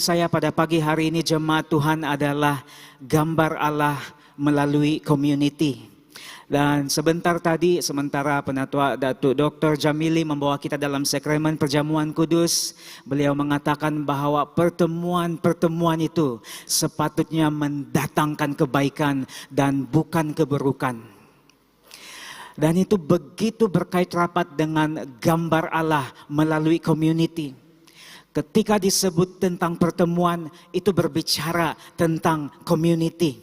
saya pada pagi hari ini, jemaat Tuhan, adalah gambar Allah melalui community. Dan sementara Penatua Datuk Dr. Jamili membawa kita dalam sakramen perjamuan kudus, beliau mengatakan bahwa pertemuan itu sepatutnya mendatangkan kebaikan dan bukan keburukan. Dan itu begitu berkait rapat dengan gambar Allah melalui community. Ketika disebut tentang pertemuan, itu berbicara tentang community.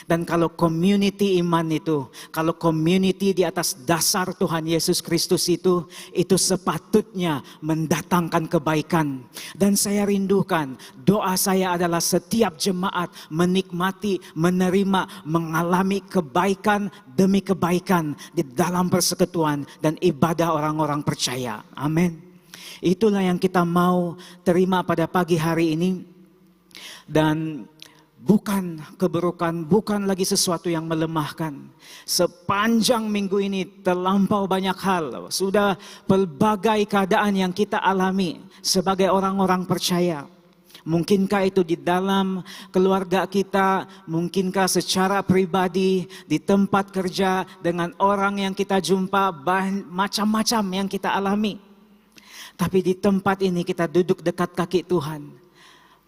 Dan kalau community iman itu, kalau community di atas dasar Tuhan Yesus Kristus itu sepatutnya mendatangkan kebaikan. Dan saya rindukan, doa saya adalah setiap jemaat menikmati, menerima, mengalami kebaikan demi kebaikan di dalam persekutuan dan ibadah orang-orang percaya. Amin. Itulah yang kita mau terima pada pagi hari ini. Dan bukan keburukan, bukan lagi sesuatu yang melemahkan. Sepanjang minggu ini terlampau banyak hal. Sudah pelbagai keadaan yang kita alami sebagai orang-orang percaya. Mungkinkah itu di dalam keluarga kita, mungkinkah secara pribadi, di tempat kerja, dengan orang yang kita jumpa, macam-macam yang kita alami. Tapi di tempat ini kita duduk dekat kaki Tuhan,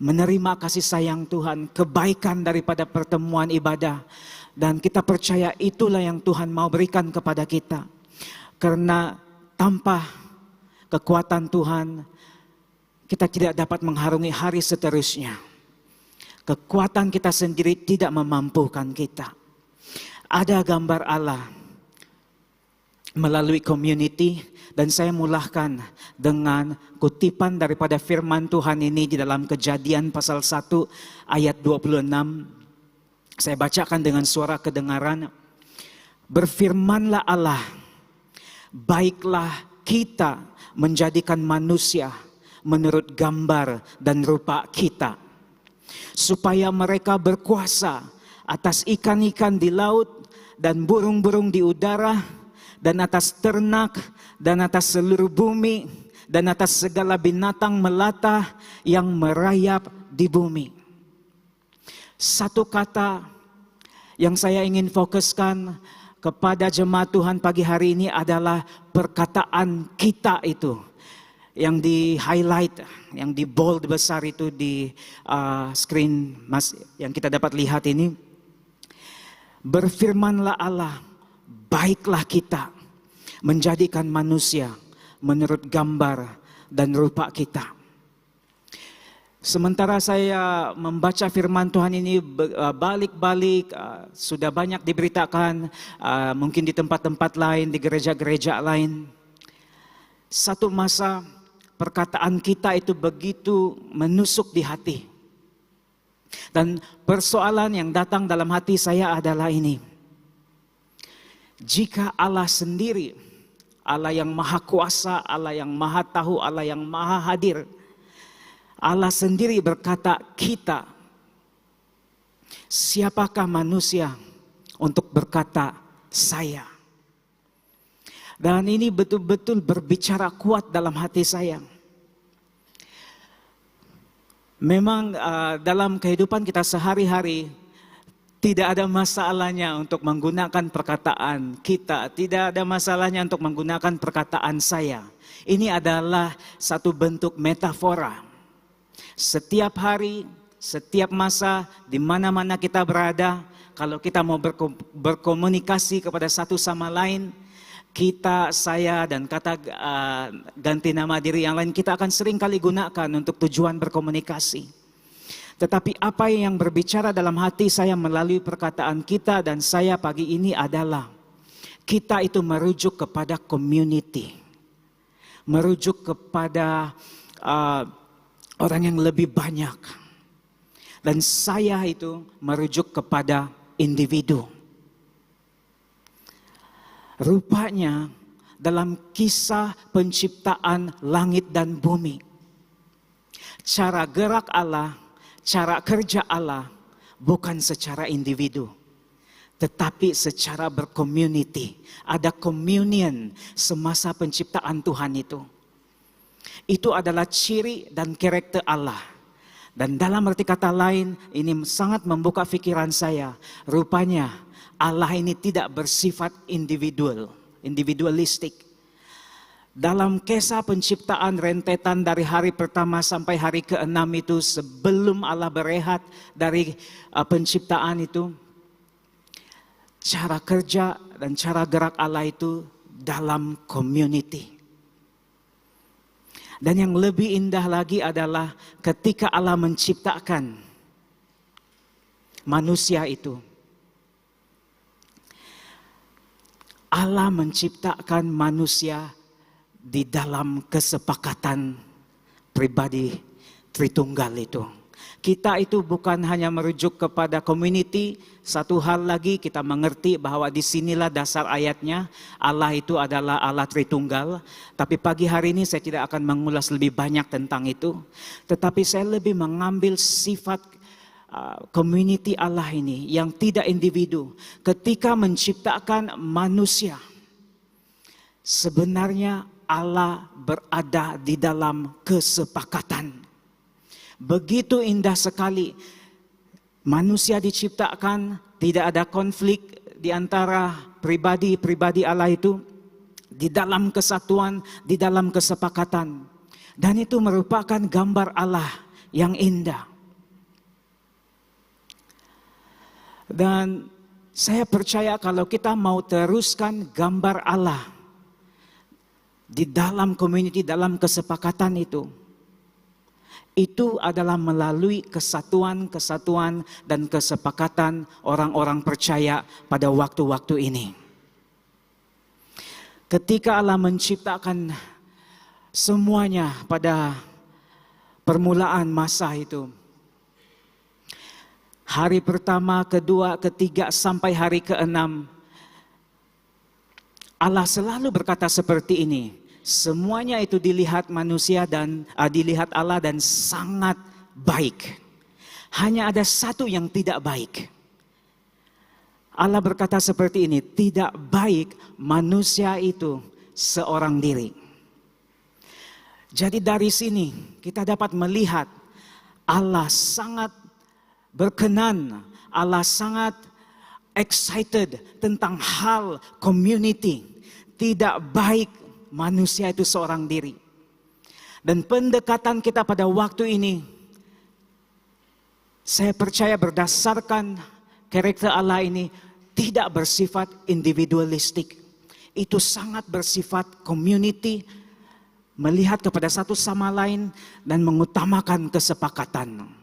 menerima kasih sayang Tuhan, kebaikan daripada pertemuan ibadah. Dan kita percaya itulah yang Tuhan mau berikan kepada kita. Karena tanpa kekuatan Tuhan, kita tidak dapat mengharungi hari seterusnya. Kekuatan kita sendiri tidak memampukan kita. Ada gambar Allah melalui community. Dan saya mulahkan dengan kutipan daripada firman Tuhan ini di dalam Kejadian pasal 1 ayat 26. Saya bacakan dengan suara kedengaran. Berfirmanlah Allah, baiklah kita menjadikan manusia menurut gambar dan rupa kita, supaya mereka berkuasa atas ikan-ikan di laut dan burung-burung di udara, dan atas ternak, dan atas seluruh bumi, dan atas segala binatang melata yang merayap di bumi. Satu kata yang saya ingin fokuskan kepada jemaat Tuhan pagi hari ini adalah perkataan kita itu. Yang di highlight, yang di bold besar itu di screen yang kita dapat lihat ini. Berfirmanlah Allah, baiklah kita menjadikan manusia menurut gambar dan rupa kita. Sementara saya membaca firman Tuhan ini balik-balik, sudah banyak diberitakan, mungkin di tempat-tempat lain, di gereja-gereja lain. Satu masa perkataan kita itu begitu menusuk di hati. Dan persoalan yang datang dalam hati saya adalah ini. Jika Allah sendiri, Allah yang maha kuasa, Allah yang maha tahu, Allah yang maha hadir, Allah sendiri berkata kita, siapakah manusia untuk berkata saya? Dan ini betul-betul berbicara kuat dalam hati saya. Memang dalam kehidupan kita sehari-hari tidak ada masalahnya untuk menggunakan perkataan kita. Tidak ada masalahnya untuk menggunakan perkataan saya. Ini adalah satu bentuk metafora. Setiap hari, setiap masa, di mana-mana kita berada, kalau kita mau berkomunikasi kepada satu sama lain, kita, saya, dan kata ganti nama diri yang lain, kita akan sering kali gunakan untuk tujuan berkomunikasi. Tetapi apa yang berbicara dalam hati saya melalui perkataan kita dan saya pagi ini adalah kita itu merujuk kepada community. Merujuk kepada orang yang lebih banyak. Dan saya itu merujuk kepada individu. Rupanya dalam kisah penciptaan langit dan bumi, cara gerak Allah, cara kerja Allah bukan secara individu, tetapi secara bercommunity. Ada communion semasa penciptaan Tuhan itu. Itu adalah ciri dan karakter Allah. Dan dalam arti kata lain, ini sangat membuka pikiran saya. Rupanya Allah ini tidak bersifat individualistik. Dalam kisah penciptaan rentetan dari hari pertama sampai hari ke-6 itu, sebelum Allah berehat dari penciptaan itu, cara kerja dan cara gerak Allah itu dalam community. Dan yang lebih indah lagi adalah ketika Allah menciptakan manusia itu. Allah menciptakan manusia di dalam kesepakatan pribadi Tritunggal itu. Kita itu bukan hanya merujuk kepada community, satu hal lagi kita mengerti bahwa disinilah dasar ayatnya, Allah itu adalah Allah Tritunggal. Tapi pagi hari ini saya tidak akan mengulas lebih banyak tentang itu. Tetapi saya lebih mengambil sifat community Allah ini yang tidak individu. Ketika menciptakan manusia, sebenarnya Allah berada di dalam kesepakatan. Begitu indah sekali. Manusia diciptakan, tidak ada konflik di antara pribadi-pribadi Allah itu. Di dalam kesatuan, di dalam kesepakatan. Dan itu merupakan gambar Allah yang indah. Dan saya percaya kalau kita mau teruskan gambar Allah di dalam community, dalam kesepakatan itu adalah melalui kesatuan dan kesepakatan orang-orang percaya pada waktu-waktu ini. Ketika Allah menciptakan semuanya pada permulaan masa itu, hari pertama, kedua, ketiga, sampai hari ke-6, Allah selalu berkata seperti ini. Semuanya itu dilihat manusia dan dilihat Allah dan sangat baik. Hanya ada satu yang tidak baik. Allah berkata seperti ini, tidak baik manusia itu seorang diri. Jadi dari sini kita dapat melihat Allah sangat berkenan, Allah sangat excited tentang hal community. Tidak baik manusia itu seorang diri. Dan pendekatan kita pada waktu ini, saya percaya berdasarkan karakter Allah ini tidak bersifat individualistik. Itu sangat bersifat community, melihat kepada satu sama lain dan mengutamakan kesepakatan.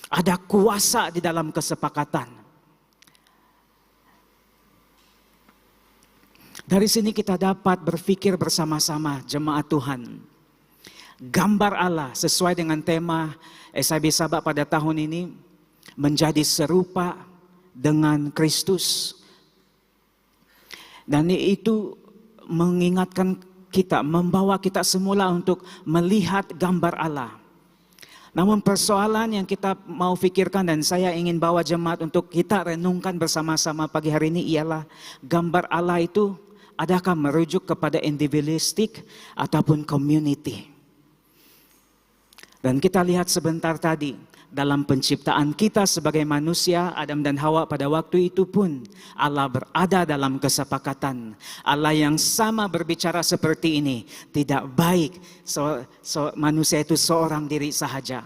Ada kuasa di dalam kesepakatan. Dari sini kita dapat berpikir bersama-sama jemaat Tuhan. Gambar Allah sesuai dengan tema SIB Sabah pada tahun ini menjadi serupa dengan Kristus. Dan itu mengingatkan kita, membawa kita semula untuk melihat gambar Allah. Namun persoalan yang kita mau pikirkan dan saya ingin bawa jemaat untuk kita renungkan bersama-sama pagi hari ini ialah gambar Allah itu adakah merujuk kepada individualistik ataupun community? Dan kita lihat sebentar tadi, dalam penciptaan kita sebagai manusia, Adam dan Hawa pada waktu itu pun Allah berada dalam kesepakatan. Allah yang sama berbicara seperti ini, tidak baik manusia itu seorang diri sahaja.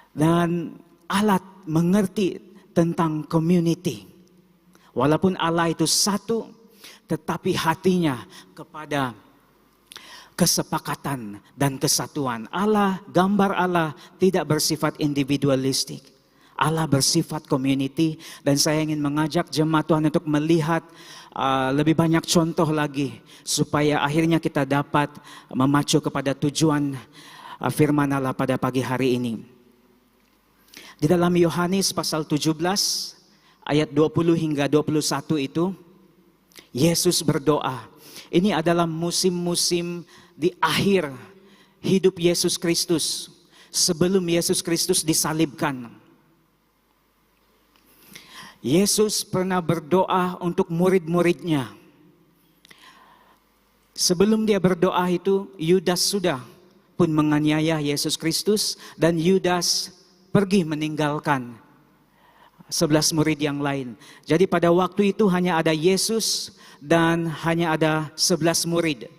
Dan Allah mengerti tentang community. Walaupun Allah itu satu, tetapi hatinya kepada kesepakatan dan kesatuan. Allah, gambar Allah tidak bersifat individualistik. Allah bersifat community. Dan saya ingin mengajak jemaat Tuhan untuk melihat lebih banyak contoh lagi. Supaya akhirnya kita dapat memacu kepada tujuan firman Allah pada pagi hari ini. Di dalam Yohanes pasal 17 ayat 20 hingga 21 itu, Yesus berdoa. Ini adalah musim-musim di akhir hidup Yesus Kristus. Sebelum Yesus Kristus disalibkan. Yesus pernah berdoa untuk murid-muridnya. Sebelum dia berdoa itu, Yudas sudah pun menganiaya Yesus Kristus dan Yudas pergi meninggalkan 11 murid yang lain. Jadi pada waktu itu hanya ada Yesus dan hanya ada 11 murid.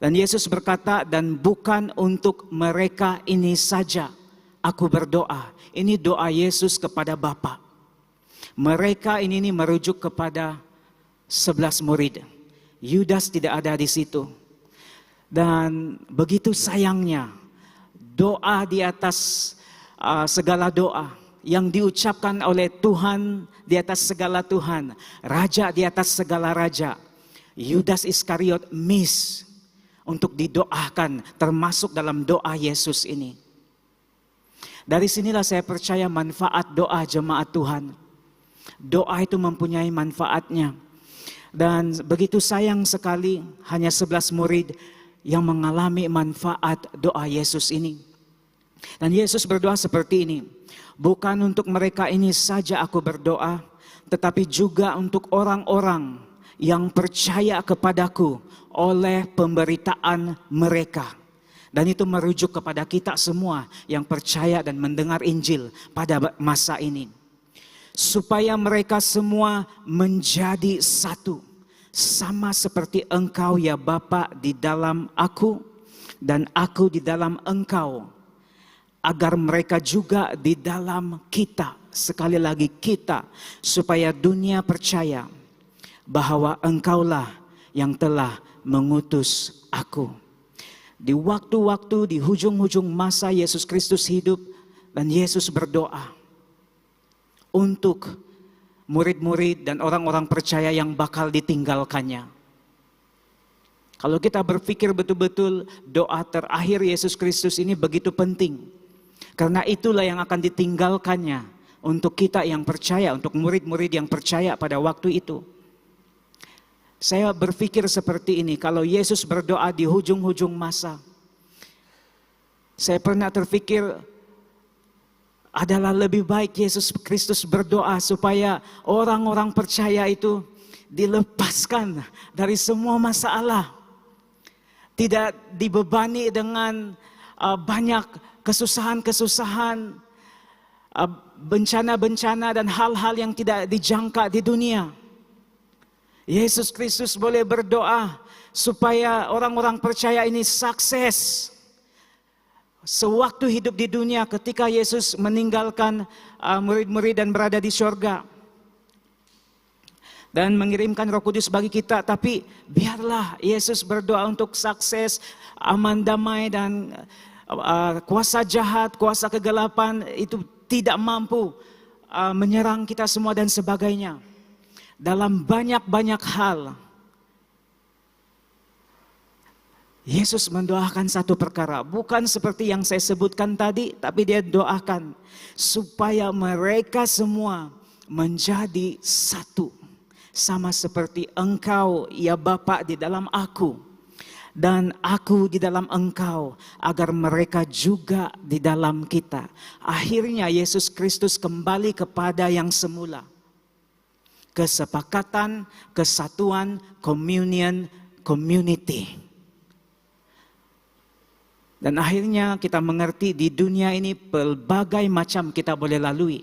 Dan Yesus berkata, dan bukan untuk mereka ini saja aku berdoa. Ini doa Yesus kepada Bapa. Mereka ini merujuk kepada 11 murid. Yudas tidak ada di situ. Dan begitu sayangnya doa di atas segala doa yang diucapkan oleh Tuhan di atas segala Tuhan, Raja di atas segala Raja, Yudas Iskariot miss untuk didoakan, termasuk dalam doa Yesus ini. Dari sinilah saya percaya manfaat doa jemaat Tuhan. Doa itu mempunyai manfaatnya. Dan begitu sayang sekali hanya 11 murid yang mengalami manfaat doa Yesus ini. Dan Yesus berdoa seperti ini. Bukan untuk mereka ini saja aku berdoa, tetapi juga untuk orang-orang yang percaya kepadaku oleh pemberitaan mereka. Dan itu merujuk kepada kita semua yang percaya dan mendengar Injil pada masa ini. Supaya mereka semua menjadi satu. Sama seperti engkau ya Bapa di dalam aku dan aku di dalam engkau. Agar mereka juga di dalam kita. Sekali lagi kita. Supaya dunia percaya bahwa engkaulah yang telah mengutus aku. Di waktu-waktu di hujung-hujung masa Yesus Kristus hidup dan Yesus berdoa untuk murid-murid dan orang-orang percaya yang bakal ditinggalkannya. Kalau kita berpikir betul-betul doa terakhir Yesus Kristus ini begitu penting. Karena itulah yang akan ditinggalkannya untuk kita yang percaya, untuk murid-murid yang percaya pada waktu itu. Saya berpikir seperti ini, kalau Yesus berdoa di hujung-hujung masa, saya pernah terpikir adalah lebih baik Yesus Kristus berdoa supaya orang-orang percaya itu dilepaskan dari semua masalah. Tidak dibebani dengan banyak kesusahan-kesusahan, bencana-bencana dan hal-hal yang tidak dijangka di dunia. Yesus Kristus boleh berdoa supaya orang-orang percaya ini sukses. Sewaktu hidup di dunia ketika Yesus meninggalkan murid-murid dan berada di surga. Dan mengirimkan Roh Kudus bagi kita. Tapi biarlah Yesus berdoa untuk sukses, aman, damai dan kuasa jahat, kuasa kegelapan itu tidak mampu menyerang kita semua dan sebagainya. Dalam banyak-banyak hal, Yesus mendoakan satu perkara, bukan seperti yang saya sebutkan tadi, tapi dia doakan supaya mereka semua menjadi satu. Sama seperti engkau, ya Bapa, di dalam aku, dan aku di dalam engkau, agar mereka juga di dalam kita. Akhirnya Yesus Kristus kembali kepada yang semula. Kesepakatan, kesatuan, communion, community. Dan akhirnya kita mengerti di dunia ini berbagai macam kita boleh lalui.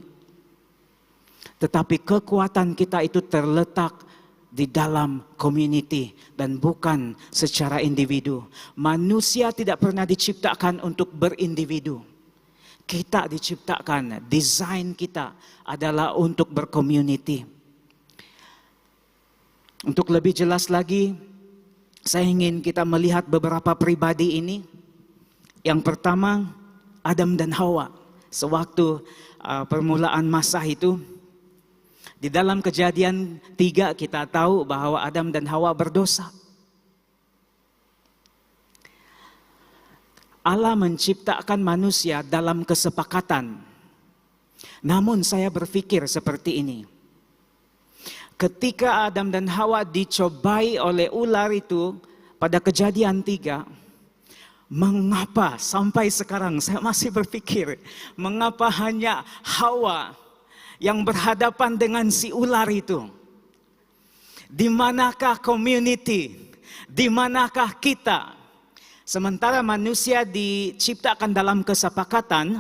Tetapi kekuatan kita itu terletak di dalam community dan bukan secara individu. Manusia tidak pernah diciptakan untuk berindividu. Kita diciptakan, desain kita adalah untuk bercommunity. Untuk lebih jelas lagi, saya ingin kita melihat beberapa pribadi ini. Yang pertama, Adam dan Hawa. Sewaktu permulaan masa itu, di dalam Kejadian 3 kita tahu bahwa Adam dan Hawa berdosa. Allah menciptakan manusia dalam kesepakatan. Namun saya berpikir seperti ini. Ketika Adam dan Hawa dicobai oleh ular itu pada Kejadian 3, mengapa sampai sekarang saya masih berpikir, mengapa hanya Hawa yang berhadapan dengan si ular itu? Di manakah community? Di manakah kita? Sementara manusia diciptakan dalam kesepakatan,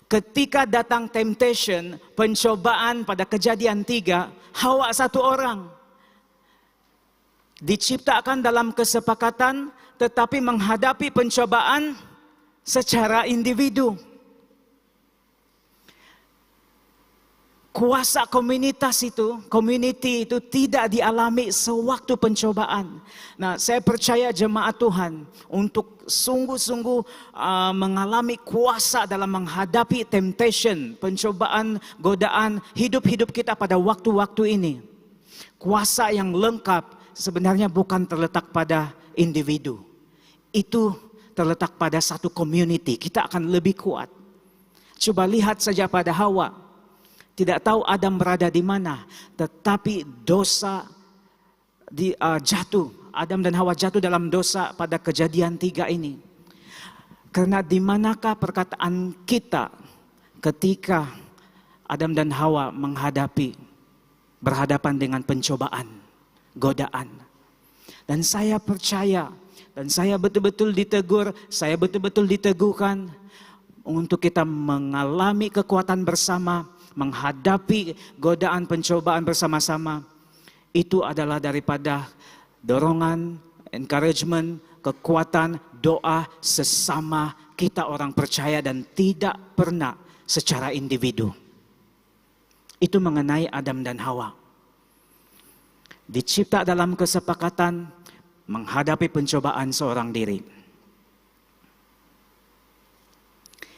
ketika datang temptation, pencobaan pada Kejadian 3, Hawa satu orang. Diciptakan dalam kesepakatan, tetapi menghadapi pencobaan secara individu. Kuasa community itu tidak dialami sewaktu pencobaan. Nah, saya percaya jemaat Tuhan untuk sungguh-sungguh mengalami kuasa dalam menghadapi temptation, pencobaan, godaan hidup-hidup kita pada waktu-waktu ini. Kuasa yang lengkap sebenarnya bukan terletak pada individu. Itu terletak pada satu community. Kita akan lebih kuat. Coba lihat saja pada Hawa. Tidak tahu Adam berada di mana, tetapi dosa jatuh. Adam dan Hawa jatuh dalam dosa pada Kejadian 3 ini. Karena di manakah perkataan kita ketika Adam dan Hawa berhadapan dengan pencobaan, godaan. Dan saya percaya, dan saya betul-betul ditegur, saya betul-betul diteguhkan untuk kita mengalami kekuatan bersama, menghadapi godaan pencobaan bersama-sama. Itu adalah daripada dorongan, encouragement, kekuatan, doa sesama kita orang percaya dan tidak pernah secara individu. Itu mengenai Adam dan Hawa. Dicipta dalam kesepakatan menghadapi pencobaan seorang diri.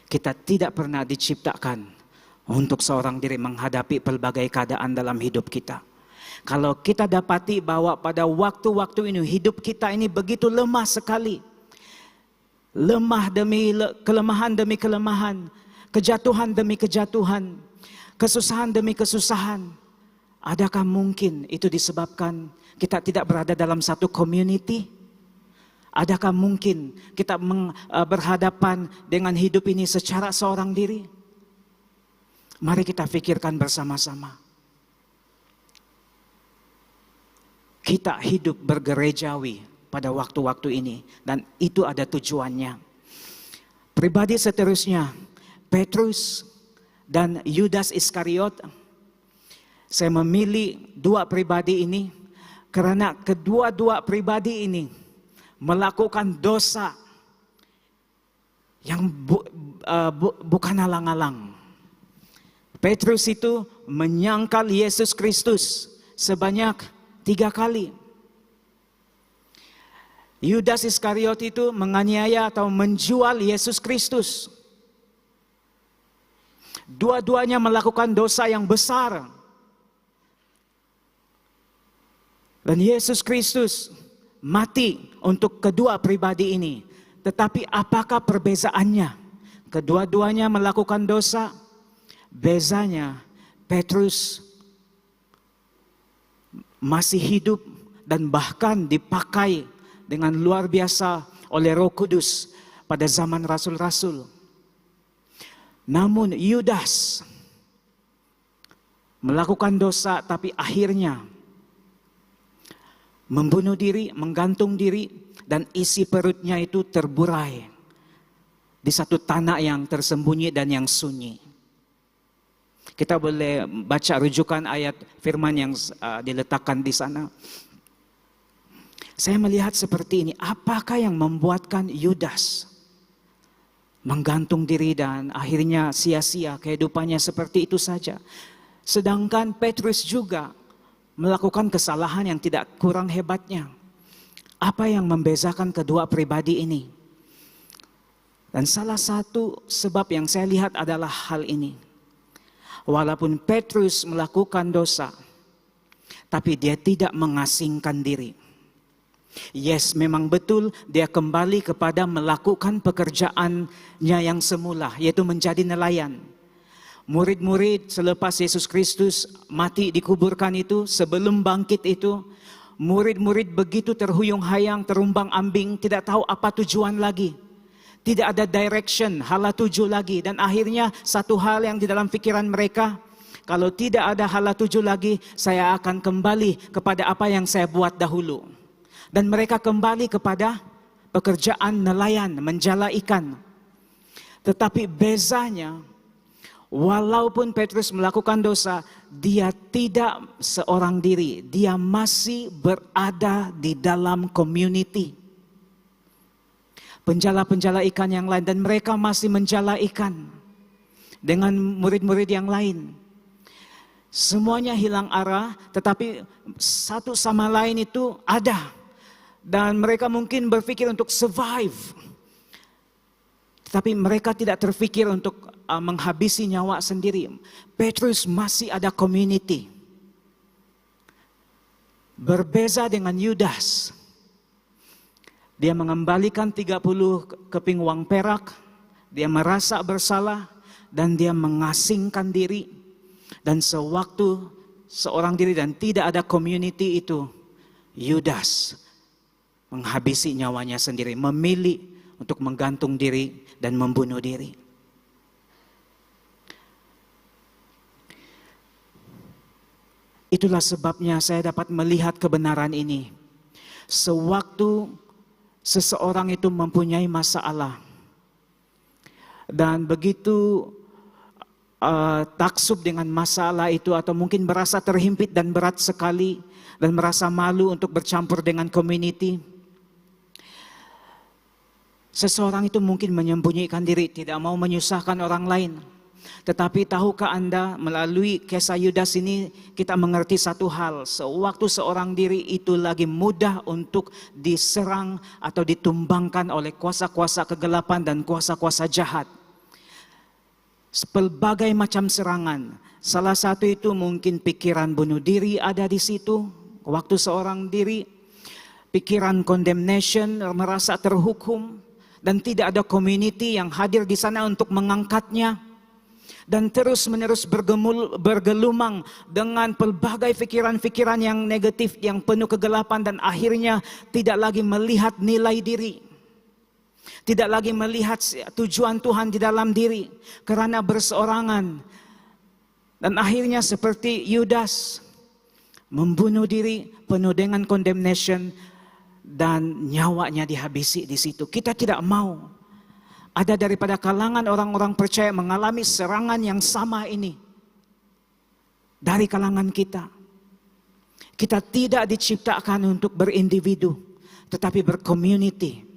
Kita tidak pernah diciptakan untuk seorang diri menghadapi pelbagai keadaan dalam hidup kita. Kalau kita dapati bahwa pada waktu-waktu ini hidup kita ini begitu lemah sekali. Lemah demi kelemahan demi kelemahan. Kejatuhan demi kejatuhan. Kesusahan demi kesusahan. Adakah mungkin itu disebabkan kita tidak berada dalam satu community? Adakah mungkin kita berhadapan dengan hidup ini secara seorang diri? Mari kita pikirkan bersama-sama. Kita hidup bergerejawi pada waktu-waktu ini. Dan itu ada tujuannya. Pribadi seterusnya, Petrus dan Yudas Iskariot. Saya memilih dua pribadi ini karena kedua-dua pribadi ini melakukan dosa yang bukan alang-alang. Petrus itu menyangkal Yesus Kristus sebanyak 3 kali. Yudas Iskariot itu menganiaya atau menjual Yesus Kristus. Dua-duanya melakukan dosa yang besar. Dan Yesus Kristus mati untuk kedua pribadi ini. Tetapi apakah perbezaannya? Kedua-duanya melakukan dosa. Bezanya, Petrus masih hidup dan bahkan dipakai dengan luar biasa oleh Roh Kudus pada zaman rasul-rasul. Namun Yudas melakukan dosa tapi akhirnya membunuh diri, menggantung diri, dan isi perutnya itu terburai di satu tanah yang tersembunyi dan yang sunyi. Kita boleh baca rujukan ayat firman yang diletakkan di sana. Saya melihat seperti ini, apakah yang membuatkan Yudas menggantung diri dan akhirnya sia-sia kehidupannya seperti itu saja. Sedangkan Petrus juga melakukan kesalahan yang tidak kurang hebatnya. Apa yang membezakan kedua pribadi ini? Dan salah satu sebab yang saya lihat adalah hal ini. Walaupun Petrus melakukan dosa, tapi dia tidak mengasingkan diri. Yes, memang betul dia kembali kepada melakukan pekerjaannya yang semula, yaitu menjadi nelayan. Murid-murid selepas Yesus Kristus mati dikuburkan itu, sebelum bangkit itu, murid-murid begitu terhuyung-hayang, terumbang-ambing, tidak tahu apa tujuan lagi. Tidak ada direction, hala tuju lagi. Dan akhirnya satu hal yang di dalam pikiran mereka, kalau tidak ada hala tuju lagi, saya akan kembali kepada apa yang saya buat dahulu. Dan mereka kembali kepada pekerjaan nelayan, menjala ikan. Tetapi bezanya, walaupun Petrus melakukan dosa, dia tidak seorang diri. Dia masih berada di dalam community. Penjala-penjala ikan yang lain, dan mereka masih menjala ikan dengan murid-murid yang lain. Semuanya hilang arah, tetapi satu sama lain itu ada. Dan mereka mungkin berpikir untuk survive. Tapi mereka tidak terpikir untuk menghabisi nyawa sendiri. Petrus masih ada community. Berbeza dengan Yudas. Dia mengembalikan 30 keping uang perak. Dia merasa bersalah dan dia mengasingkan diri. Dan sewaktu seorang diri dan tidak ada community itu, Yudas menghabisi nyawanya sendiri, memilih untuk menggantung diri dan membunuh diri. Itulah sebabnya saya dapat melihat kebenaran ini. Sewaktu seseorang itu mempunyai masalah dan begitu taksub dengan masalah itu, atau mungkin merasa terhimpit dan berat sekali dan merasa malu untuk bercampur dengan community, seseorang itu mungkin menyembunyikan diri, tidak mau menyusahkan orang lain. Tetapi tahukah Anda, melalui kisah Yudas ini kita mengerti satu hal. Sewaktu seorang diri itu lagi mudah untuk diserang atau ditumbangkan oleh kuasa-kuasa kegelapan dan kuasa-kuasa jahat. Pelbagai macam serangan. Salah satu itu mungkin pikiran bunuh diri ada di situ. Waktu seorang diri, pikiran condemnation, merasa terhukum. Dan tidak ada community yang hadir di sana untuk mengangkatnya. Dan terus-menerus bergelumang dengan pelbagai pikiran-pikiran yang negatif, yang penuh kegelapan, dan akhirnya tidak lagi melihat nilai diri. Tidak lagi melihat tujuan Tuhan di dalam diri, karena berseorangan. Dan akhirnya seperti Yudas, membunuh diri penuh dengan condemnation, dan nyawanya dihabisi di situ. Kita tidak mau ada daripada kalangan orang-orang percaya mengalami serangan yang sama ini dari kalangan kita. Kita tidak diciptakan untuk berindividu, tetapi bercommunity.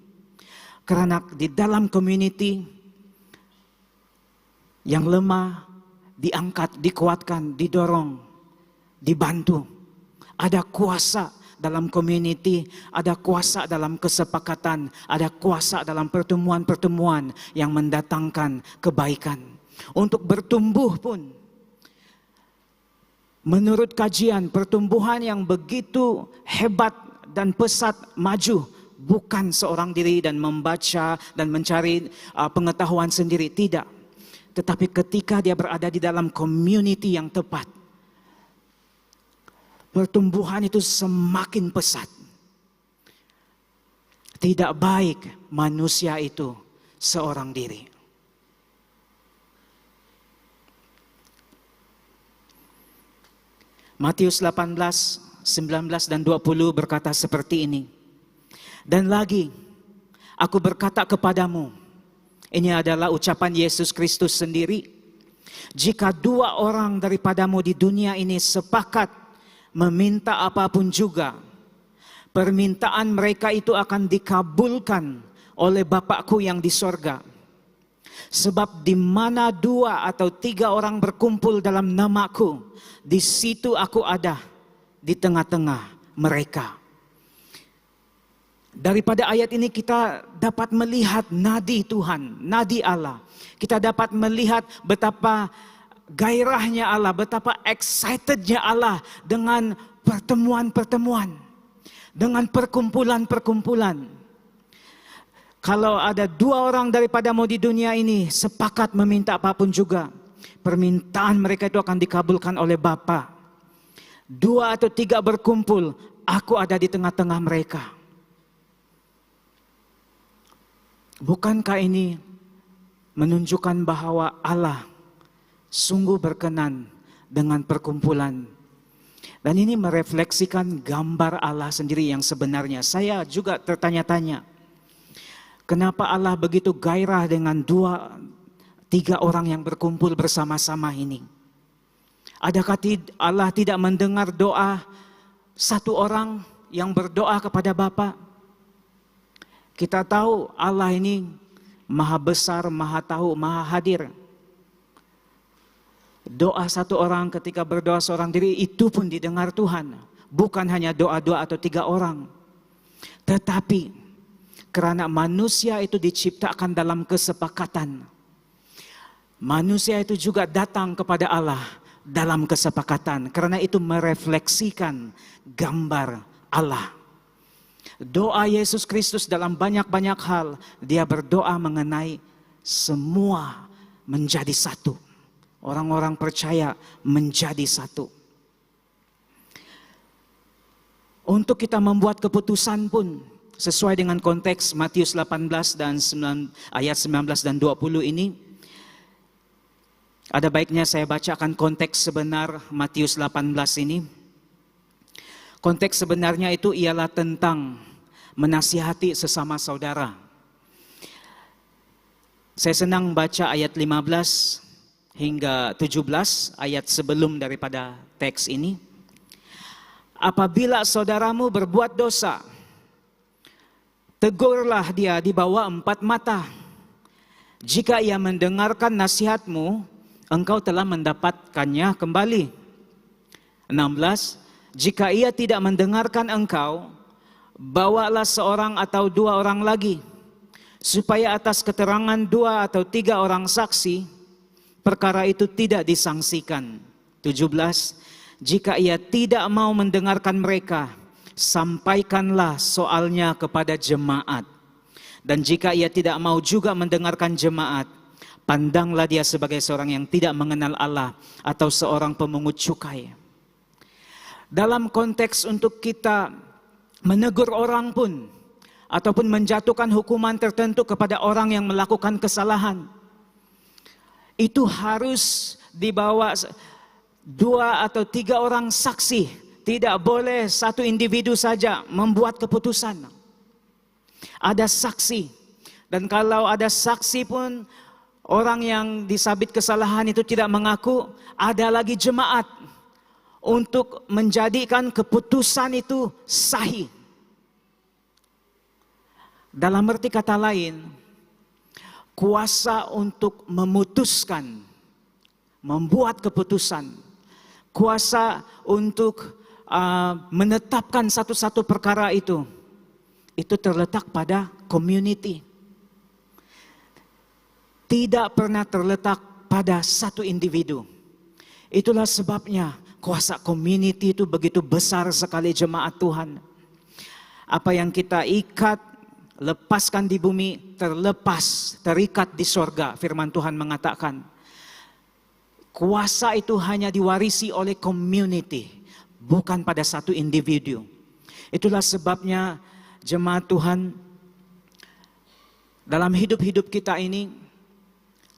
Karena di dalam community yang lemah diangkat, dikuatkan, didorong, dibantu. Ada kuasa dalam community, ada kuasa dalam kesepakatan, ada kuasa dalam pertemuan-pertemuan yang mendatangkan kebaikan. Untuk bertumbuh pun, menurut kajian, pertumbuhan yang begitu hebat dan pesat maju bukan seorang diri dan membaca dan mencari pengetahuan sendiri, tidak. Tetapi ketika dia berada di dalam community yang tepat, pertumbuhan itu semakin pesat. Tidak baik manusia itu seorang diri. Matius 18, 19 dan 20 berkata seperti ini. Dan lagi, aku berkata kepadamu, ini adalah ucapan Yesus Kristus sendiri. Jika dua orang daripadamu di dunia ini sepakat meminta apapun juga, permintaan mereka itu akan dikabulkan oleh Bapakku yang di sorga. Sebab di mana 2 atau 3 orang berkumpul dalam namaku, di situ aku ada di tengah-tengah mereka. Daripada ayat ini kita dapat melihat nadi Tuhan, nadi Allah. Kita dapat melihat betapa gairahnya Allah, betapa excitednya Allah dengan pertemuan-pertemuan, dengan perkumpulan-perkumpulan. Kalau ada 2 orang daripadamu di dunia ini sepakat meminta apapun juga, permintaan mereka itu akan dikabulkan oleh Bapa. 2 atau 3 berkumpul, aku ada di tengah-tengah mereka. Bukankah ini menunjukkan bahwa Allah sungguh berkenan dengan perkumpulan? Dan ini merefleksikan gambar Allah sendiri yang sebenarnya. Saya juga tertanya-tanya, Kenapa Allah begitu gairah dengan 2-3 orang yang berkumpul bersama-sama ini? Adakah Allah tidak mendengar doa satu orang yang berdoa kepada Bapa? Kita tahu Allah ini Maha besar, Maha tahu, Maha hadir. Doa satu orang ketika berdoa seorang diri itu pun didengar Tuhan. Bukan hanya doa-doa atau 3 orang. Tetapi karena manusia itu diciptakan dalam kesepakatan. Manusia itu juga datang kepada Allah dalam kesepakatan. Karena itu merefleksikan gambar Allah. Doa Yesus Kristus dalam banyak-banyak hal. Dia berdoa mengenai semua menjadi satu. Orang-orang percaya menjadi satu. Untuk kita membuat keputusan pun sesuai dengan konteks Matius 18 dan ayat 19 dan 20 ini. Ada baiknya saya bacakan konteks sebenar Matius 18 ini. Konteks sebenarnya itu ialah tentang menasihati sesama saudara. Saya senang baca ayat 15 hingga 17, ayat sebelum daripada teks ini. Apabila saudaramu berbuat dosa, tegurlah dia di bawah 4 mata. Jika ia mendengarkan nasihatmu, engkau telah mendapatkannya kembali. 16. Jika ia tidak mendengarkan engkau, bawalah seorang atau 2 orang lagi, supaya atas keterangan 2 atau 3 orang saksi, perkara itu tidak disangsikan. 17. Jika ia tidak mau mendengarkan mereka, sampaikanlah soalnya kepada jemaat. Dan jika ia tidak mau juga mendengarkan jemaat, pandanglah dia sebagai seorang yang tidak mengenal Allah atau seorang pemungut cukai. Dalam konteks untuk kita menegur orang pun, ataupun menjatuhkan hukuman tertentu kepada orang yang melakukan kesalahan, itu harus dibawa 2 atau 3 orang saksi. Tidak boleh satu individu saja membuat keputusan. Ada saksi. Dan kalau ada saksi pun, orang yang disabit kesalahan itu tidak mengaku, ada lagi jemaat untuk menjadikan keputusan itu sahih. Dalam arti kata lain, kuasa untuk memutuskan, membuat keputusan, kuasa untuk menetapkan satu-satu perkara itu terletak pada community. Tidak pernah terletak pada satu individu. Itulah sebabnya kuasa community itu begitu besar sekali, jemaat Tuhan. Apa yang kita ikat, lepaskan di bumi, terikat di sorga. Firman Tuhan mengatakan, kuasa itu hanya diwarisi oleh community, bukan pada satu individu. Itulah sebabnya jemaat Tuhan, dalam hidup-hidup kita ini,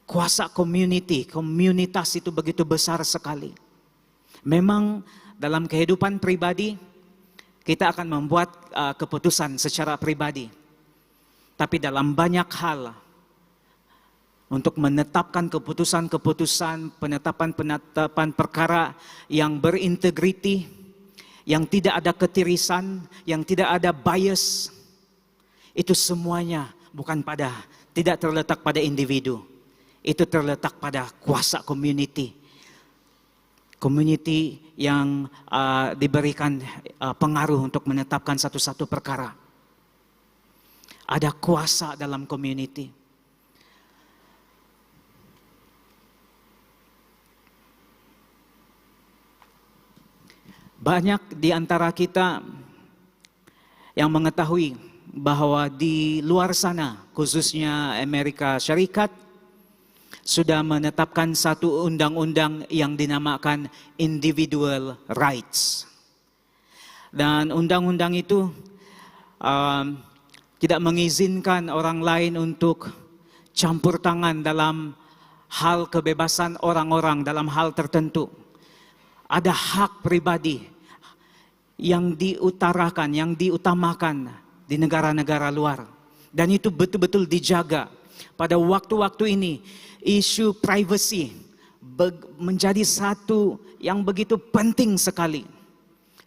kuasa community, komunitas itu begitu besar sekali. Memang dalam kehidupan pribadi, kita akan membuat keputusan secara pribadi. Tapi dalam banyak hal, untuk menetapkan keputusan-keputusan, penetapan perkara yang berintegriti, yang tidak ada ketirisan, yang tidak ada bias, itu semuanya tidak terletak pada individu. Itu terletak pada kuasa community. Community yang diberikan pengaruh untuk menetapkan satu-satu perkara. Ada kuasa dalam community. Banyak di antara kita yang mengetahui bahwa di luar sana, khususnya Amerika Syarikat, sudah menetapkan satu undang-undang yang dinamakan individual rights. Dan undang-undang itu tidak mengizinkan orang lain untuk campur tangan dalam hal kebebasan orang-orang dalam hal tertentu. Ada hak pribadi yang diutarakan, yang diutamakan di negara-negara luar. Dan itu betul-betul dijaga. Pada waktu-waktu ini, isu privacy menjadi satu yang begitu penting sekali.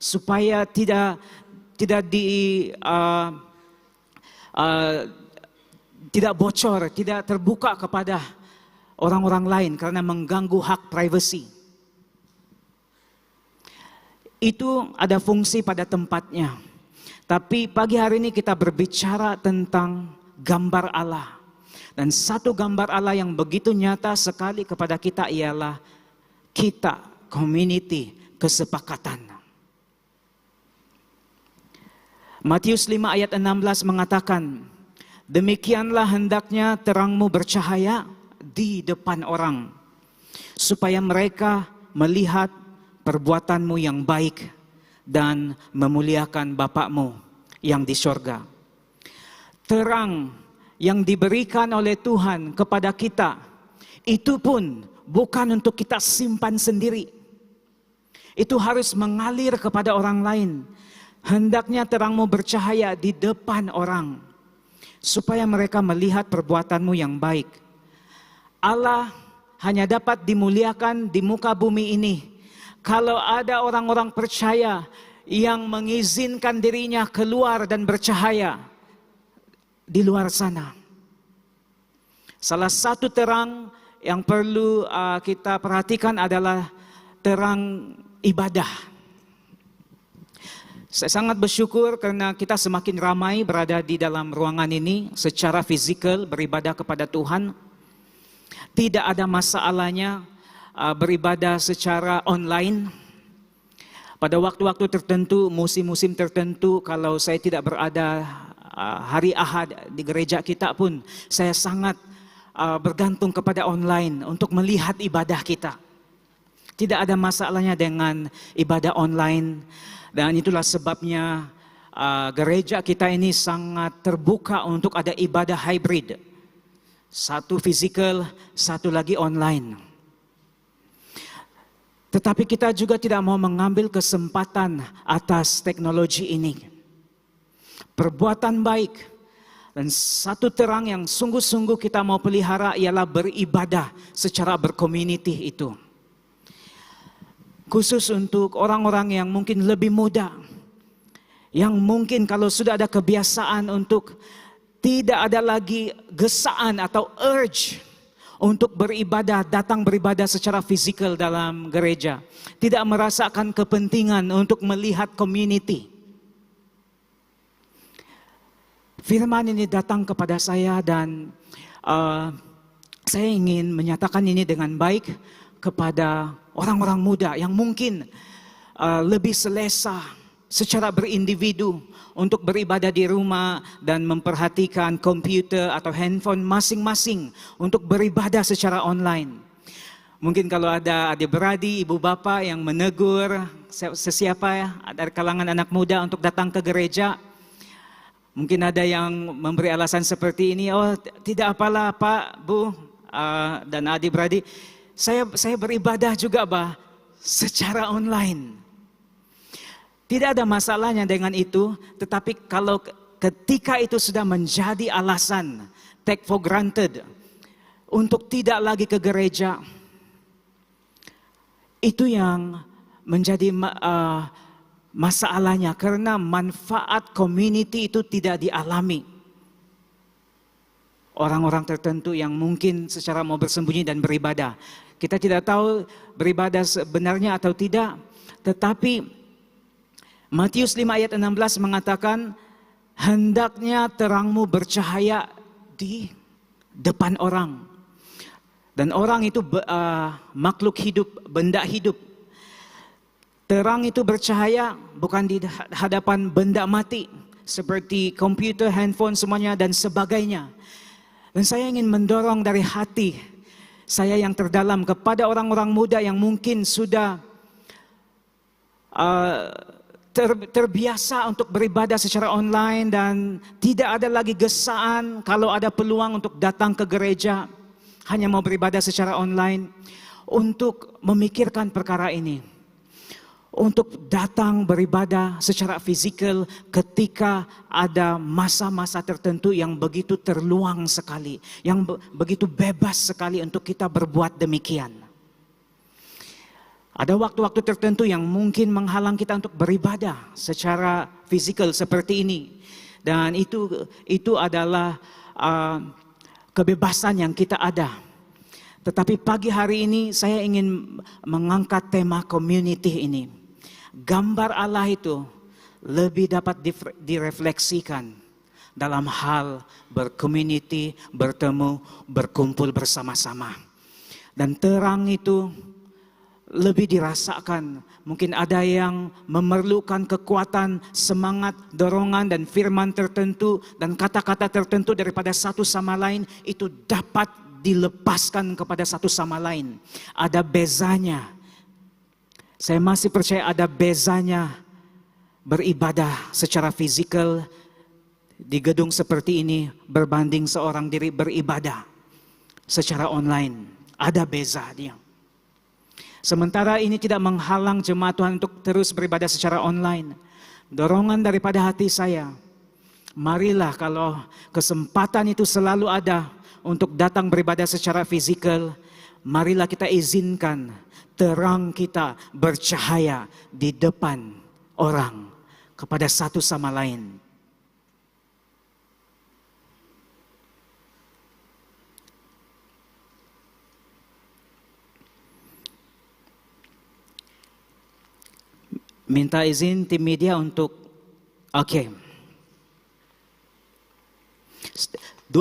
Supaya tidak bocor, tidak terbuka kepada orang-orang lain karena mengganggu hak privasi. Itu ada fungsi pada tempatnya. Tapi pagi hari ini kita berbicara tentang gambar Allah. Dan satu gambar Allah yang begitu nyata sekali kepada kita ialah kita, community, kesepakatan. Matius 5 ayat 16 mengatakan, demikianlah hendaknya terangmu bercahaya di depan orang, supaya mereka melihat perbuatanmu yang baik dan memuliakan Bapakmu yang di sorga. Terang yang diberikan oleh Tuhan kepada kita, itu pun bukan untuk kita simpan sendiri. Itu harus mengalir kepada orang lain. Hendaknya terangmu bercahaya di depan orang, supaya mereka melihat perbuatanmu yang baik. Allah hanya dapat dimuliakan di muka bumi ini kalau ada orang-orang percaya yang mengizinkan dirinya keluar dan bercahaya di luar sana. Salah satu terang yang perlu kita perhatikan adalah terang ibadah. Saya sangat bersyukur karena kita semakin ramai berada di dalam ruangan ini secara fisikal beribadah kepada Tuhan. Tidak ada masalahnya beribadah secara online. Pada waktu-waktu tertentu, musim-musim tertentu, kalau saya tidak berada hari Ahad di gereja kita pun, saya sangat bergantung kepada online untuk melihat ibadah kita. Tidak ada masalahnya dengan ibadah online. Dan itulah sebabnya gereja kita ini sangat terbuka untuk ada ibadah hybrid. Satu fisikal, satu lagi online. Tetapi kita juga tidak mau mengambil kesempatan atas teknologi ini. Perbuatan baik dan satu terang yang sungguh-sungguh kita mau pelihara ialah beribadah secara berkomuniti itu. Khusus untuk orang-orang yang mungkin lebih muda. Yang mungkin kalau sudah ada kebiasaan untuk tidak ada lagi gesaan atau urge untuk beribadah, datang beribadah secara fisikal dalam gereja. Tidak merasakan kepentingan untuk melihat community. Firman ini datang kepada saya dan saya ingin menyatakan ini dengan baik kepada orang-orang muda yang mungkin lebih selesa secara berindividu untuk beribadah di rumah dan memperhatikan komputer atau handphone masing-masing untuk beribadah secara online. Mungkin kalau ada adik-beradik, ibu bapa yang menegur sesiapa dari kalangan anak muda untuk datang ke gereja, mungkin ada yang memberi alasan seperti ini, oh tidak apalah Pak, Bu, dan adik-beradik, saya beribadah juga secara online. Tidak ada masalahnya dengan itu, tetapi kalau ketika itu sudah menjadi alasan, take for granted, untuk tidak lagi ke gereja, itu yang menjadi masalahnya karena manfaat community itu tidak dialami. Orang-orang tertentu yang mungkin secara mau bersembunyi dan beribadah. Kita tidak tahu beribadah sebenarnya atau tidak, tetapi Matius 5 ayat 16 mengatakan, hendaknya terangmu bercahaya di depan orang. Dan orang itu makhluk hidup, benda hidup. Terang itu bercahaya bukan di hadapan benda mati, seperti komputer, handphone, semuanya dan sebagainya. Dan saya ingin mendorong dari hati saya yang terdalam kepada orang-orang muda yang mungkin sudah terbiasa untuk beribadah secara online dan tidak ada lagi gesaan kalau ada peluang untuk datang ke gereja, hanya mau beribadah secara online, untuk memikirkan perkara ini. untuk datang beribadah secara fisikal ketika ada masa-masa tertentu yang begitu terluang sekali, yang begitu bebas sekali untuk kita berbuat demikian. Ada waktu-waktu tertentu yang mungkin menghalang kita untuk beribadah secara fisikal seperti ini. Dan itu adalah kebebasan yang kita ada. Tetapi pagi hari ini saya ingin mengangkat tema community ini. Gambar Allah itu lebih dapat direfleksikan dalam hal bercommunity, bertemu, berkumpul bersama-sama. Dan terang itu lebih dirasakan. Mungkin ada yang memerlukan kekuatan, semangat, dorongan dan firman tertentu dan kata-kata tertentu daripada satu sama lain itu dapat dilepaskan kepada satu sama lain. Ada bezanya. Saya masih percaya ada bezanya beribadah secara fisikal di gedung seperti ini berbanding seorang diri beribadah secara online. Ada bezanya. Sementara ini tidak menghalang jemaat Tuhan untuk terus beribadah secara online. Dorongan daripada hati saya, marilah kalau kesempatan itu selalu ada untuk datang beribadah secara fisikal, marilah kita izinkan terang kita bercahaya di depan orang kepada satu sama lain. Minta izin tim media untuk 2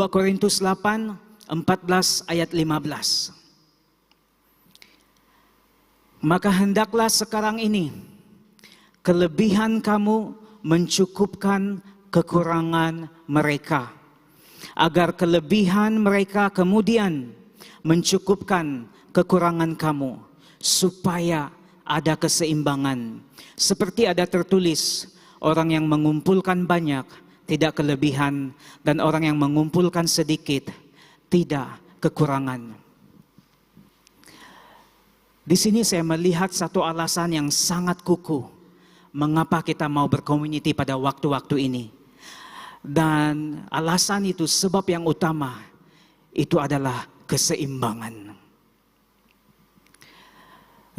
Korintus 8, 14 ayat 15. Maka hendaklah sekarang ini kelebihan kamu mencukupkan kekurangan mereka, agar kelebihan mereka kemudian mencukupkan kekurangan kamu, supaya ada keseimbangan. Seperti ada tertulis, orang yang mengumpulkan banyak tidak kelebihan, dan orang yang mengumpulkan sedikit tidak kekurangan. Di sini saya melihat satu alasan yang sangat kukuh mengapa kita mau berkomuniti pada waktu-waktu ini. Dan alasan itu, sebab yang utama itu adalah keseimbangan.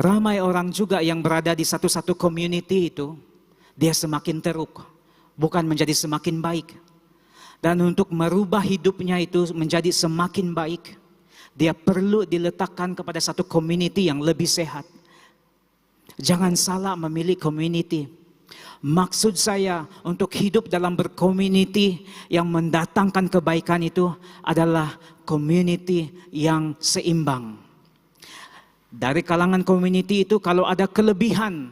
Ramai orang juga yang berada di satu-satu community itu, dia semakin teruk, bukan menjadi semakin baik. Dan untuk merubah hidupnya itu menjadi semakin baik, dia perlu diletakkan kepada satu community yang lebih sehat. Jangan salah memilih community. Maksud saya untuk hidup dalam bercommunity yang mendatangkan kebaikan itu adalah community yang seimbang. Dari kalangan community itu kalau ada kelebihan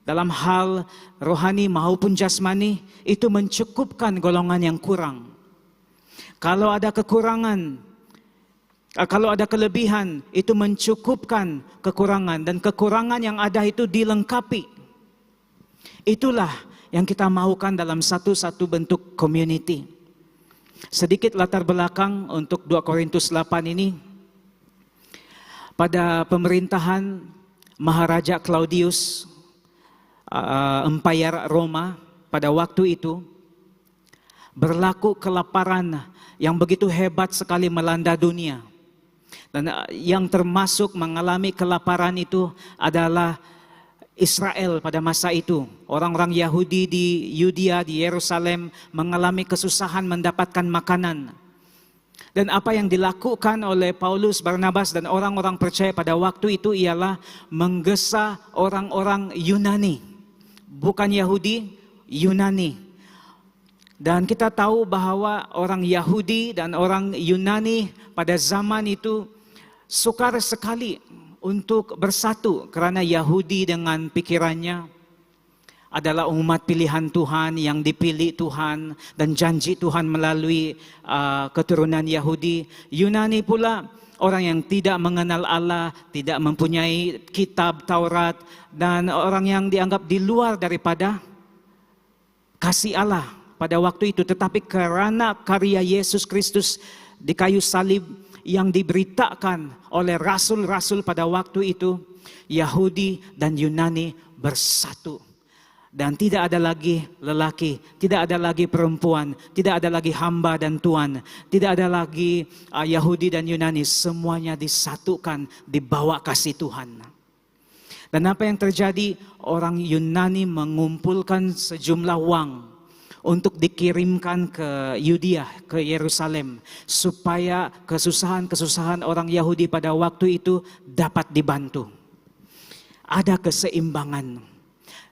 dalam hal rohani maupun jasmani, itu mencukupkan golongan yang kurang. Kalau ada kekurangan, kalau ada kelebihan, itu mencukupkan kekurangan. Dan kekurangan yang ada itu dilengkapi. Itulah yang kita maukan dalam satu-satu bentuk community. Sedikit latar belakang untuk 2 Korintus 8 ini. Pada pemerintahan Maharaja Claudius, Empire Roma, pada waktu itu berlaku kelaparan yang begitu hebat sekali melanda dunia. Dan yang termasuk mengalami kelaparan itu adalah Israel pada masa itu. Orang-orang Yahudi di Yudea, di Yerusalem mengalami kesusahan mendapatkan makanan. Dan apa yang dilakukan oleh Paulus, Barnabas dan orang-orang percaya pada waktu itu ialah menggesa orang-orang Yunani. Bukan Yahudi, Yunani. Dan kita tahu bahwa orang Yahudi dan orang Yunani pada zaman itu sukar sekali untuk bersatu. Karena Yahudi dengan pikirannya adalah umat pilihan Tuhan yang dipilih Tuhan dan janji Tuhan melalui keturunan Yahudi. Yunani pula orang yang tidak mengenal Allah, tidak mempunyai kitab Taurat, dan orang yang dianggap di luar daripada kasih Allah pada waktu itu. Tetapi karena karya Yesus Kristus di kayu salib yang diberitakan oleh rasul-rasul pada waktu itu, Yahudi dan Yunani bersatu. Dan tidak ada lagi lelaki, tidak ada lagi perempuan, tidak ada lagi hamba dan tuan, tidak ada lagi Yahudi dan Yunani, semuanya disatukan di bawah kasih Tuhan. Dan apa yang terjadi? Orang Yunani mengumpulkan sejumlah uang untuk dikirimkan ke Yudea, ke Yerusalem, supaya kesusahan-kesusahan orang Yahudi pada waktu itu dapat dibantu. Ada keseimbangan.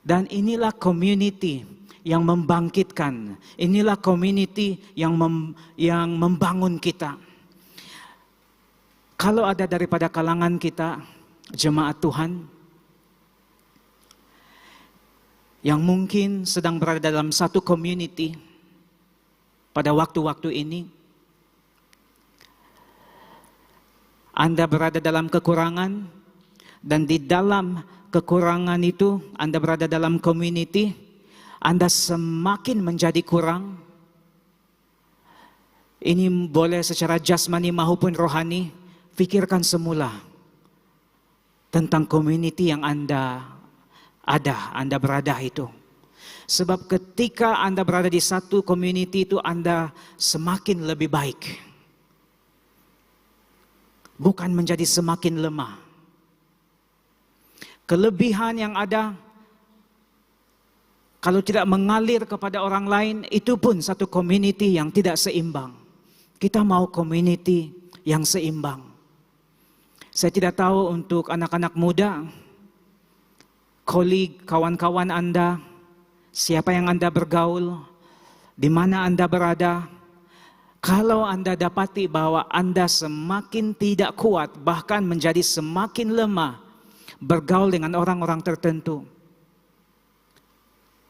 Dan inilah community yang membangkitkan. Inilah community yang membangun kita. Kalau ada daripada kalangan kita, jemaat Tuhan, yang mungkin sedang berada dalam satu community pada waktu-waktu ini, Anda berada dalam kekurangan, dan di dalam kekurangan itu Anda berada dalam community, Anda semakin menjadi kurang. Ini boleh secara jasmani maupun rohani. Pikirkan semula tentang community yang Anda berada itu. Sebab ketika Anda berada di satu community itu, Anda semakin lebih baik, bukan menjadi semakin lemah. Kelebihan yang ada, kalau tidak mengalir kepada orang lain, itu pun satu community yang tidak seimbang. Kita mau community yang seimbang. Saya tidak tahu untuk anak-anak muda, kolik, kawan-kawan Anda, siapa yang Anda bergaul, di mana Anda berada. Kalau Anda dapati bahwa Anda semakin tidak kuat, bahkan menjadi semakin lemah, bergaul dengan orang-orang tertentu,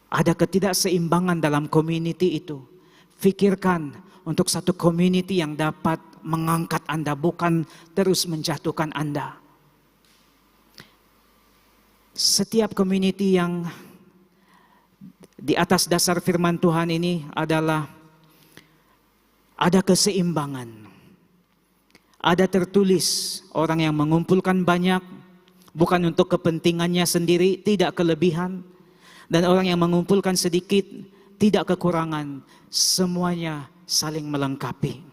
ada ketidakseimbangan dalam community itu. Pikirkan untuk satu community yang dapat mengangkat Anda, bukan terus menjatuhkan Anda. Setiap community yang di atas dasar firman Tuhan ini adalah ada keseimbangan. Ada tertulis orang yang mengumpulkan banyak, bukan untuk kepentingannya sendiri, tidak kelebihan. Dan orang yang mengumpulkan sedikit, tidak kekurangan. Semuanya saling melengkapi.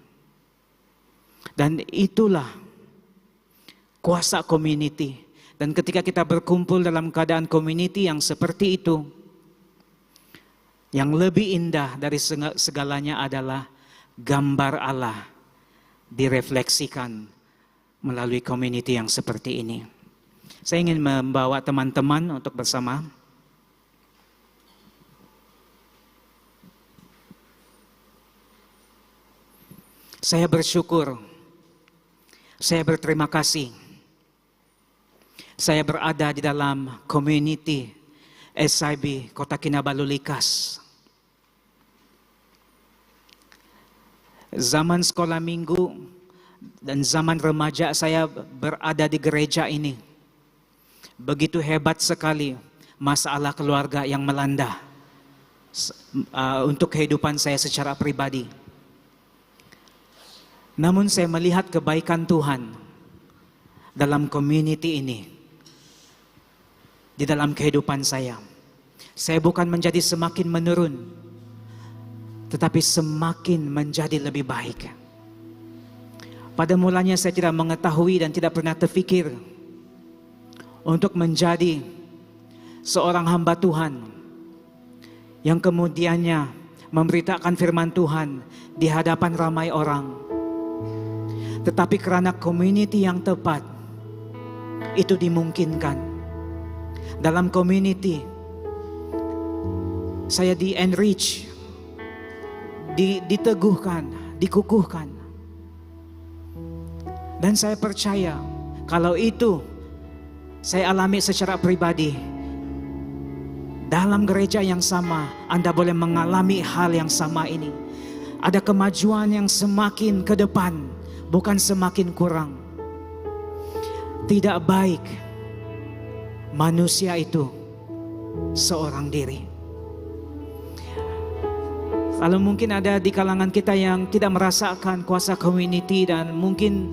Dan itulah kuasa community. Dan ketika kita berkumpul dalam keadaan community yang seperti itu, yang lebih indah dari segalanya adalah gambar Allah direfleksikan melalui community yang seperti ini. Saya ingin membawa teman-teman untuk bersama. Saya bersyukur, saya berterima kasih. Saya berada di dalam community SIB Kota Kinabalu Likas. Zaman sekolah minggu dan zaman remaja saya berada di gereja ini. Begitu hebat sekali masalah keluarga yang melanda untuk kehidupan saya secara pribadi. Namun saya melihat kebaikan Tuhan dalam community ini, di dalam kehidupan saya. Saya bukan menjadi semakin menurun, tetapi semakin menjadi lebih baik. Pada mulanya saya tidak mengetahui dan tidak pernah terfikir untuk menjadi seorang hamba Tuhan yang kemudiannya memberitakan firman Tuhan di hadapan ramai orang. Tetapi karena community yang tepat, itu dimungkinkan. Dalam community, saya di-enrich, diteguhkan, dikukuhkan. Dan saya percaya, kalau itu saya alami secara pribadi, dalam gereja yang sama, Anda boleh mengalami hal yang sama ini. Ada kemajuan yang semakin ke depan, bukan semakin kurang. Tidak baik manusia itu seorang diri. Kalau mungkin ada di kalangan kita yang tidak merasakan kuasa community dan mungkin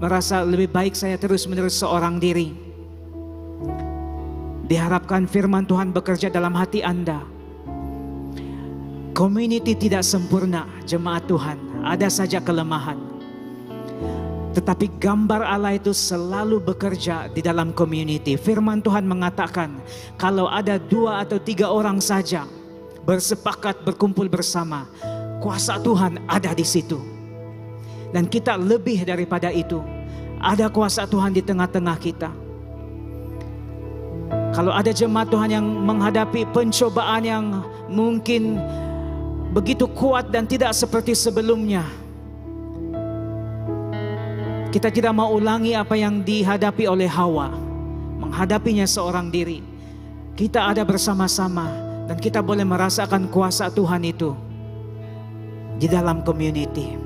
merasa lebih baik saya terus-menerus seorang diri. Diharapkan firman Tuhan bekerja dalam hati Anda. Community tidak sempurna, jemaat Tuhan. Ada saja kelemahan. Tetapi gambar Allah itu selalu bekerja di dalam community. Firman Tuhan mengatakan, kalau ada 2 atau 3 orang saja bersepakat berkumpul bersama, kuasa Tuhan ada di situ. Dan kita lebih daripada itu. Ada kuasa Tuhan di tengah-tengah kita. Kalau ada jemaat Tuhan yang menghadapi pencobaan yang mungkin begitu kuat dan tidak seperti sebelumnya, kita tidak mau ulangi apa yang dihadapi oleh Hawa, menghadapinya seorang diri. Kita ada bersama-sama dan kita boleh merasakan kuasa Tuhan itu di dalam community.